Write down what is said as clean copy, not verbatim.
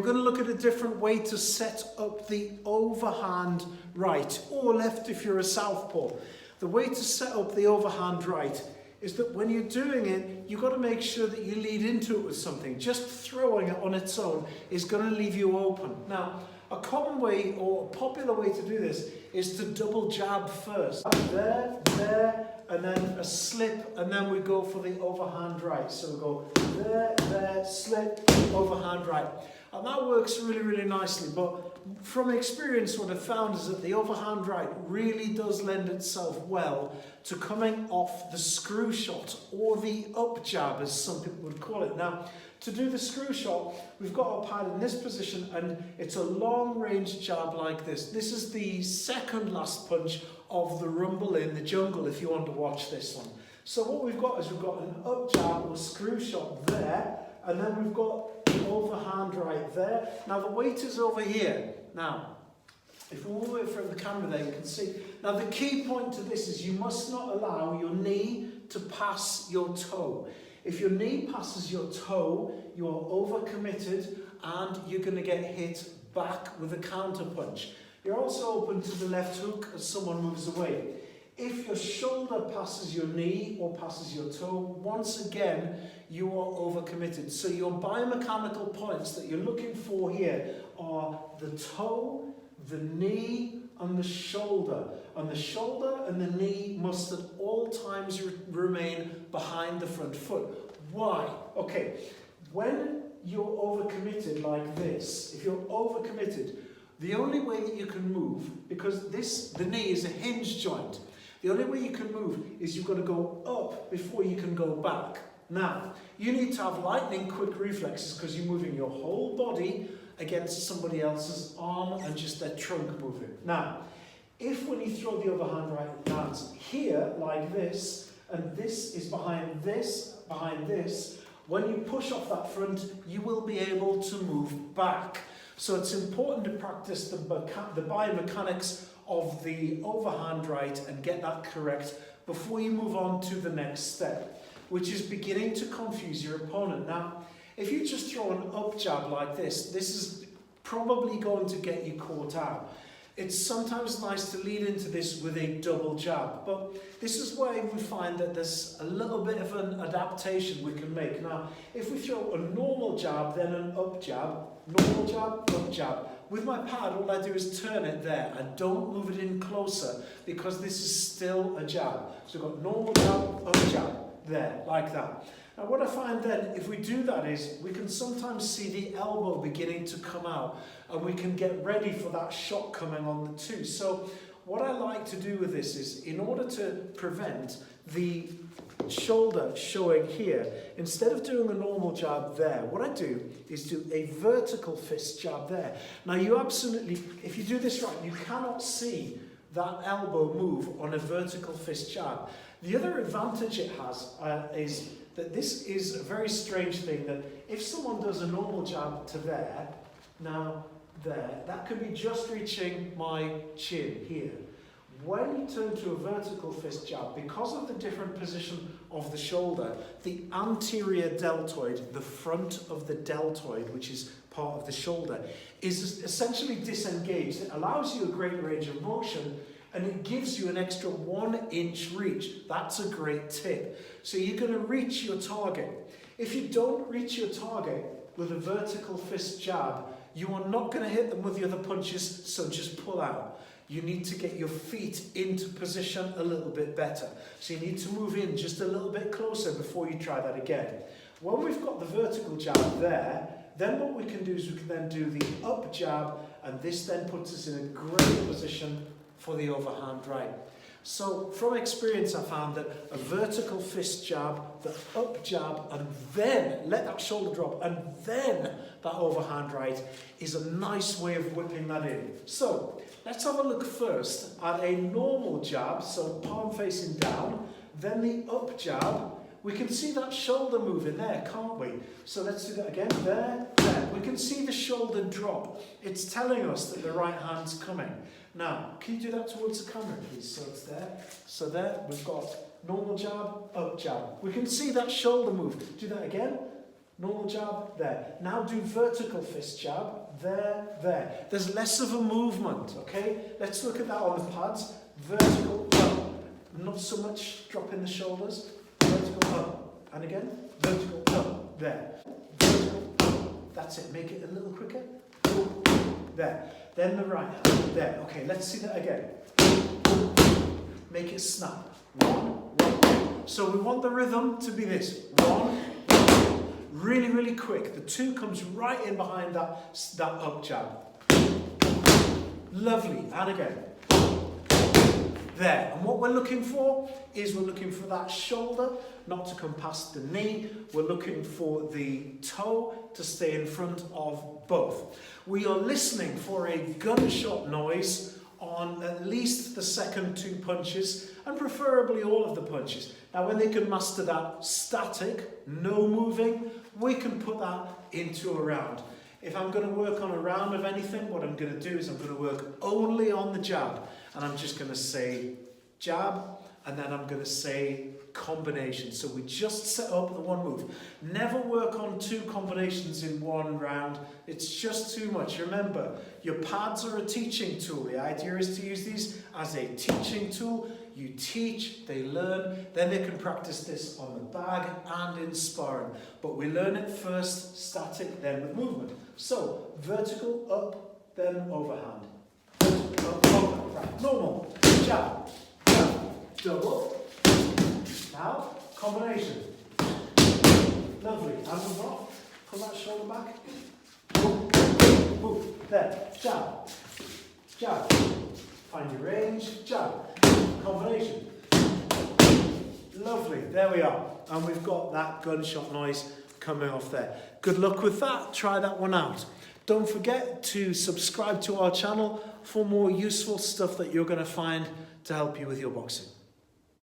We're going to look at a different way to set up the overhand right or left if you're a southpaw. The way to set up the overhand right is that when you're doing it, you've got to make sure that you lead into it with something. Just throwing it on its own is going to leave you open. Now, a common way or a popular way to do this is to double jab first. There, and then a slip, and then we go for the overhand right. So we go there, slip, overhand right. And that works really, really nicely. But from experience, what I've found is that the overhand right really does lend itself well to coming off the screw shot or the up jab, as some people would call it. Now, to do the screw shot, we've got our pad in this position, and it's a long range jab like this. This is the second last punch of the rumble in the jungle, if you want to watch this one. So what we've got is we've got an up jab or screw shot there, and then we've got the overhand right there. Now the weight is over here. Now, if we move it from the camera there, you can see. Now the key point to this is you must not allow your knee to pass your toe. If your knee passes your toe, you are overcommitted and you're going to get hit back with a counter punch. You're also open to the left hook as someone moves away. If your shoulder passes your knee or passes your toe, once again, you are overcommitted. So your biomechanical points that you're looking for here are the toe, the knee, and the shoulder. And the shoulder and the knee must at all times remain behind the front foot. Why? Okay, when you're overcommitted like this, if you're overcommitted, the only way that you can move, because the knee is a hinge joint, the only way you can move is you've got to go up before you can go back. Now, you need to have lightning quick reflexes because you're moving your whole body against somebody else's arm and just their trunk moving. Now, if when you throw the overhand right lands here like this, and this is behind this, when you push off that front, you will be able to move back. So it's important to practice the biomechanics of the overhand right and get that correct before you move on to the next step, which is beginning to confuse your opponent. Now, if you just throw an up jab like this is probably going to get you caught out. It's sometimes nice to lead into this with a double jab, but this is where we find that there's a little bit of an adaptation we can make. Now, if we throw a normal jab, then an up jab, normal jab, up jab. With my pad, all I do is turn it there. I don't move it in closer because this is still a jab. So we've got normal jab, up jab, there, like that. Now what I find then, if we do that, is we can sometimes see the elbow beginning to come out and we can get ready for that shot coming on the two. So what I like to do with this is, in order to prevent the shoulder showing here, instead of doing a normal jab there, what I do is do a vertical fist jab there. Now you absolutely, if you do this right, you cannot see that elbow move on a vertical fist jab. The other advantage it has is that this is a very strange thing, that if someone does a normal jab to there, now there, that could be just reaching my chin here. When you turn to a vertical fist jab, because of the different position of the shoulder, the anterior deltoid, the front of the deltoid, which is part of the shoulder, is essentially disengaged. It allows you a great range of motion, and it gives you an extra 1 inch reach. That's a great tip. So you're going to reach your target. If you don't reach your target with a vertical fist jab, you are not going to hit them with the other punches, so just pull out. You need to get your feet into position a little bit better. So you need to move in just a little bit closer before you try that again. When we've got the vertical jab there, then what we can do is we can then do the up jab, and this then puts us in a great position for the overhand right. So from experience, I found that a vertical fist jab, the up jab, and then let that shoulder drop, and then that overhand right is a nice way of whipping that in. So let's have a look first at a normal jab, so palm facing down, then the up jab. We can see that shoulder moving there, can't we? So let's do that again, there, there. We can see the shoulder drop. It's telling us that the right hand's coming. Now, can you do that towards the camera, please? So it's there. So there, we've got normal jab, up jab. We can see that shoulder move. Do that again. Normal jab, there. Now do vertical fist jab, there, there. There's less of a movement, okay? Let's look at that on the pads. Vertical up, not so much dropping the shoulders. Vertical up, and again, vertical up, there. Vertical up, that's it, make it a little quicker. There. Then the right hand, there. Okay, let's see that again. Make it snap. 1, 1. So we want the rhythm to be this. 1, really, really quick. The 2 comes right in behind that up jab. Lovely. And again. There. And what we're looking for is we're looking for that shoulder not to come past the knee. We're looking for the toe to stay in front of both. We are listening for a gunshot noise on at least the second 2 punches, and preferably all of the punches. Now when they can master that static, no moving, we can put that into a round. If I'm going to work on a round of anything, what I'm going to do is I'm going to work only on the jab. And I'm just going to say jab, and then I'm going to say combination. So we just set up the one move. Never work on 2 combinations in one round. It's just too much. Remember, your pads are a teaching tool. The idea is to use these as a teaching tool. You teach, they learn, then they can practice this on the bag and in sparring. But we learn it first static, then with movement. So vertical, up, then overhand. Vertical, up, overhand. Right, normal. Jab, jab, double. Now, combination. Lovely. And move off. Pull that shoulder back. Move, move. There. Jab. Jab. Find your range. Jab. Combination. Lovely. There we are. And we've got that gunshot noise coming off there. Good luck with that. Try that one out. Don't forget to subscribe to our channel for more useful stuff that you're going to find to help you with your boxing.